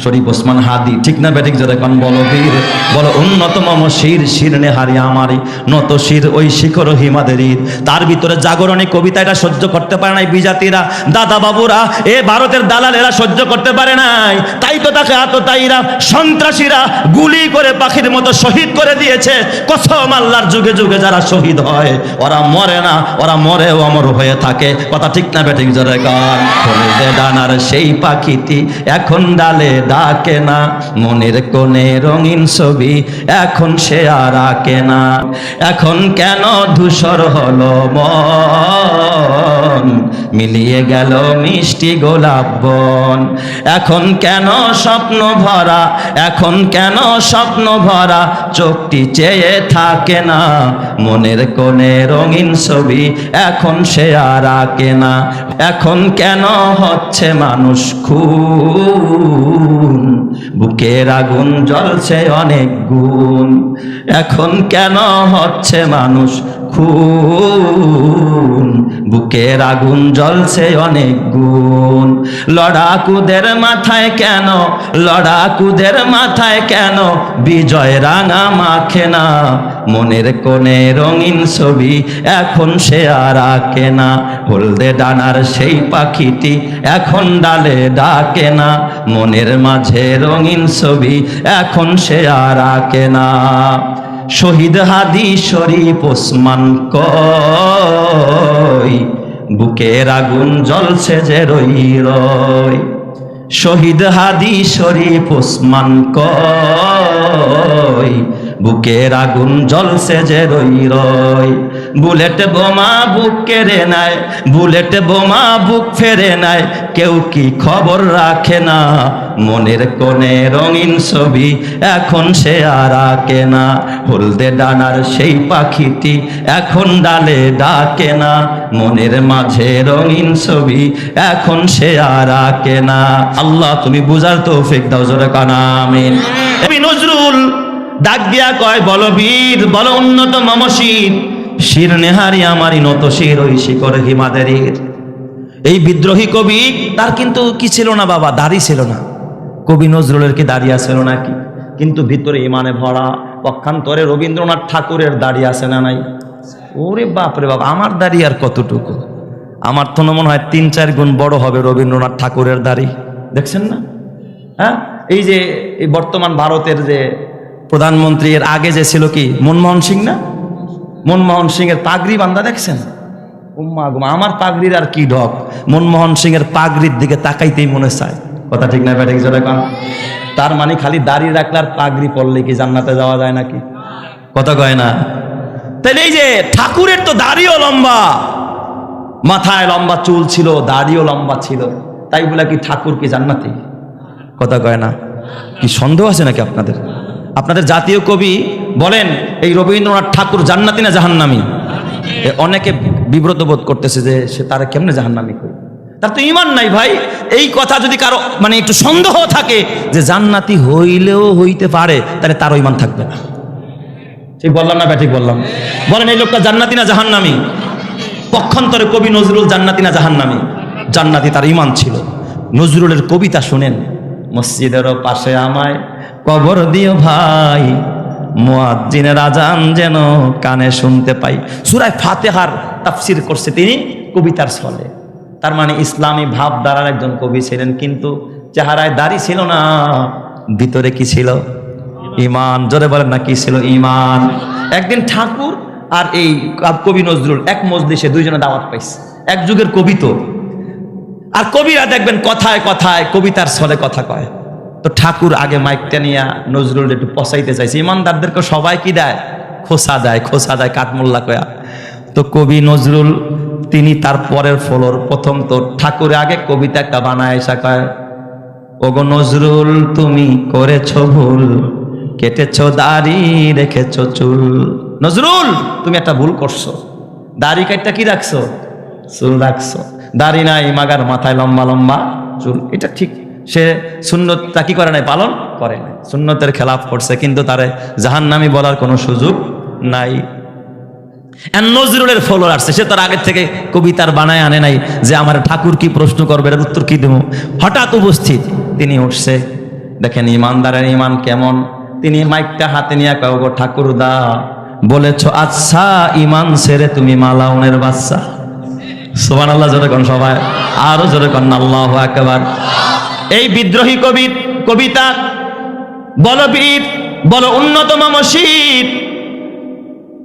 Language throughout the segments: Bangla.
শরীফ ওসমান হাদি, ঠিক না বেঠিক? যারা এখন বলো বীর, বলো উন্নত মম শির, শির নেহারি আমারি, নত শির ওই শিখর হিমাদেরই। তার ভিতরে জাগরণী কবিতা এটা সহ্য করতে পারে নাই বিজাতিরা, দাদা বাবুরা, এ ভারতের দালালেরা সহ্য করতে পারে নাই। তাই তো তাকে আততায়ীরা, সন্ত্রাসীরা গুলি করে পাখির মতো শহীদ করে দিয়েছে। কসম আল্লাহর, যুগে যুগে যারা শহীদ হয় ওরা মরে না, ওরা মরে অমর হয়ে থাকে। কথা ঠিক না বেঠিক? জোরে গান। হলদে ডানার সেই পাখিটি এখন ডালে ডাকে না, মনের কোণে রঙিন ছবি এখন সে আর আঁকে না। এখন কেন ধূসর হলো মন, মিলিয়ে গেল মিষ্টি গোলাপ বন। এখন কেন স্বপ্ন ভরা, এখন কেন স্বপ্ন ভরা, চোখটি চেয়ে থাকে না, মনের কোণে রঙিন ছবি এখন সে আর আঁকে না। এখন কেন হচ্ছে মানুষ খুন, বুকের আগুন জ্বলছে অনেক গুণ। এখন কেন হচ্ছে মানুষ খুন, বুকের আগুন জ্বলছে অনেক গুণ। লড়াকুদের মাথায় কেন, লড়াকুদের মাথায় কেন বিজয় রাঙা মাখে না, মনের কোণে রঙিন ছবি এখন সে আর আঁকে না। হলদে ডানার সেই পাখিটি এখন ডালে ডাকে না, মনের মাঝে রঙিন ছবি এখন সে আর আঁকে না। শহীদ হাদি শরীফ ওসমান কই, বুকের আগুন জ্বলছে যে রই রই। শহীদ হাদি শরীফ ওসমান কই, বুকের আগুন জ্বলছে যে রই রই। বুলেট বোমা বুক কেড়ে নেয়, বুলেট বোমা বুক ফেরে নেয়, কেউ কি খবর রাখে না, মনের কোণে রঙিন ছবি এখন সে আর আঁকে না। হলদে ডানার সেই পাখিটি এখন ডালে ডাকে না, মনের মাঝে রঙিন ছবি এখন সে আর আঁকে না। আল্লাহ তুমি বুঝার তৌফিক দাও, জোরে কানা আমিন। কবি নজরুল ডাক দিয়া কয়, বলো বীর, বলো উন্নত মম শির, শির নেহারি আমারি, নত শির ওই শিখর হিমাদেরীর। এই বিদ্রোহী কবি, তার কিন্তু কি ছিল না বাবা? দাড়ি ছিল না। কবি নজরুলের কি দাড়ি ছিল নাকি? কিন্তু ভিতরে ইমানে ভরা। পক্ষান্তরে রবীন্দ্রনাথ ঠাকুরের দাড়ি আছে না নাই? ওরে বাপরে বাপ, আমার দাড়ি আর কতটুকু? আমার তো মনে হয় 3-4 গুণ বড় হবে রবীন্দ্রনাথ ঠাকুরের দাড়ি। দেখছেন না? হ্যাঁ, এই যে এই বর্তমান ভারতের যে প্রধানমন্ত্রী, এর আগে যে ছিল কি মনমোহন সিং না? মনমোহন সিং এর পাগড়ি বান্ধা দেখছেন? উম্মা গুমা, আমার পাগড়ির আর কি ঢক, মনমোহন সিং এর পাগড়ির দিকে তাকাইতেই মনে চায়। কথা ঠিক না ব্যাটিক জোরে কন? তার মানে খালি দাড়ি রাখলে আর পাগড়ি পরলে কি জান্নাতে যাওয়া যায় নাকি? কথা কয় না? তাহলে এই যে ঠাকুরের তো দাড়িও লম্বা, মাথায় লম্বা চুল ছিল, দাড়িও লম্বা ছিল, তাই বলে কি ঠাকুর কি জান্নাতি? কথা কয় না? কি সন্দেহ আছে নাকি আপনাদের? আপনাদের জাতীয় কবি বলেন, এই রবীন্দ্রনাথ ঠাকুর জান্নাতি না জাহান্নামী? অনেকে বিব্রত বোধ করতেছে যে সে তারা কেমনে জাহান্নামী কই, তার তো ঈমান নাই ভাই। এই কথা যদি কারো মানে একটু সন্দেহ থাকে যে জান্নাতি হইলেও হইতে পারে, তাহলে তারও ঈমান থাকবে না। ঠিক বললাম না ব্যাঠিক বললাম? বলেন এই লোকটা জান্নাতি না জাহান্নামী? পক্ষান্তরে কবি নজরুল জান্নাতি না জাহান্নামী? জান্নাতি, তার ঈমান ছিল। নজরুলের কবিতা শুনেন, মসজিদেরও পাশে আমায় কবর দিও ভাই, মুয়াজ্জিনের আজান যেন কানে শুনতে পাই। সূরা ফাতিহার তাফসীর করছে তিনি কবিতার ছলে। তার মানে ইসলামী ভাবধারার একজন কবি ছিলেন, কিন্তু চেহারায় দাড়ি ছিল না, ভিতরে কি ছিল? ঈমান। জোরে বলেন না, কি ছিল? ঈমান। একদিন ঠাকুর আর এই কবি নজরুল এক মজলিসে দুইজনে দাওয়াত পাইছে। এক যুগের কবি তো, আর কবিরা দেখবেন কথায় কথায় কবিতার ছলে কথা কয়। তো ঠাকুর আগে মাইকটা নিয়ে নজরুল একটু পচাইতে চাইছে। ইমানদারদেরকে সবাই কি দেয়? খোসা দেয়, খোসা দেয় কাঠমোল্লা কয়া। তো কবি নজরুল তিনি তার পরের ফলোর প্রথম তো ঠাকুর আগে কবিতা একটা বানায় এসা কয়, ওগো নজরুল তুমি করেছ ভুল, কেটেছ দাড়ি রেখেছ চুল। নজরুল তুমি একটা ভুল করছো, দাড়ি কাটটা কি রাখছো? চুল রাখছো। দাড়ি নাই, মাগার মাথায় লম্বা লম্বা চুল। এটা ঠিক, সে সুন্নতটা কি করে নাই? পালন করে নাই, সুন্নতের খেলাফ করছে, কিন্তু তারে জাহান্নামী বলার কোনো সুযোগ নাই। নজরুলের ফলোয়ার আসছে, সে তার আগের থেকে কবিতার বানায় আনে নাই যে আমার ঠাকুর কি প্রশ্ন করবে, এর উত্তর কি দেব। হঠাৎ উপস্থিত তিনি উঠছে, দেখেন ইমানদারের ইমান কেমন। তিনি মাইকটা হাতে নিয়ে কও, গো ঠাকুরদা বলেছ আচ্ছা ইমান ছেড়ে তুমি মালাউনের বাচ্চা। সুবহানাল্লাহ জোরে কোন সবাই, আরো জোরে কোন আল্লাহু আকবার। এই বিদ্রোহী কবিতা বলো বীর, বলো উন্নতম মসজিদ,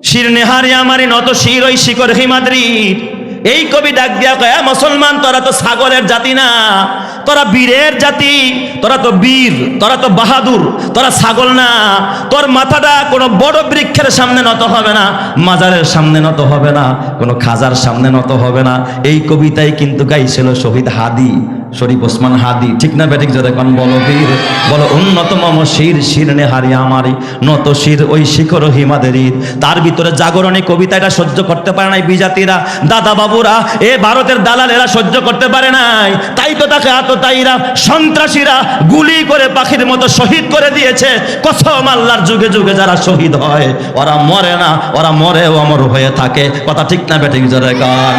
শির নেহারি আমারি নত শির ওই শিকর হিমাদ্রির। এই কবি ডাক দিয়া কয়, মুসলমান তোরা তো ছাগলের জাতি না, তোরা বীরের জাতি, তোরা তো বীর, তোরা তো বাহাদুর, তোরা ছাগল না। তোর মাথাটা কোনো বড় বৃক্ষের সামনে নত হবে না, মাজারের সামনে নত হবে না, কোনো খাজার সামনে নত হবে না। এই কবিতাই কিন্তু গাইছিল শহীদ হাদি, শরীফ ওসমান হাদি, ঠিক না বেঠিক? যদি এখন বলো বীর, বলো উন্নতম শির, শির নেহারি আমারি নত শির ওই শিখর হিমাদেরই। তার ভিতরে জাগরণী কবিতাটা সহ্য করতে পারে নাই বিজাতিরা, দাদা বাবুরা, এ ভারতের দালালেরা সহ্য করতে পারে নাই। তাই তো তাকে আততায়ীরা, সন্ত্রাসীরা গুলি করে পাখির মতো শহীদ করে দিয়েছে। কসম আল্লাহর, যুগে যুগে যারা শহীদ হয় ওরা মরে না, ওরা মরে অমর হয়ে থাকে। কথা ঠিক না বেঠিক? জোরে কান।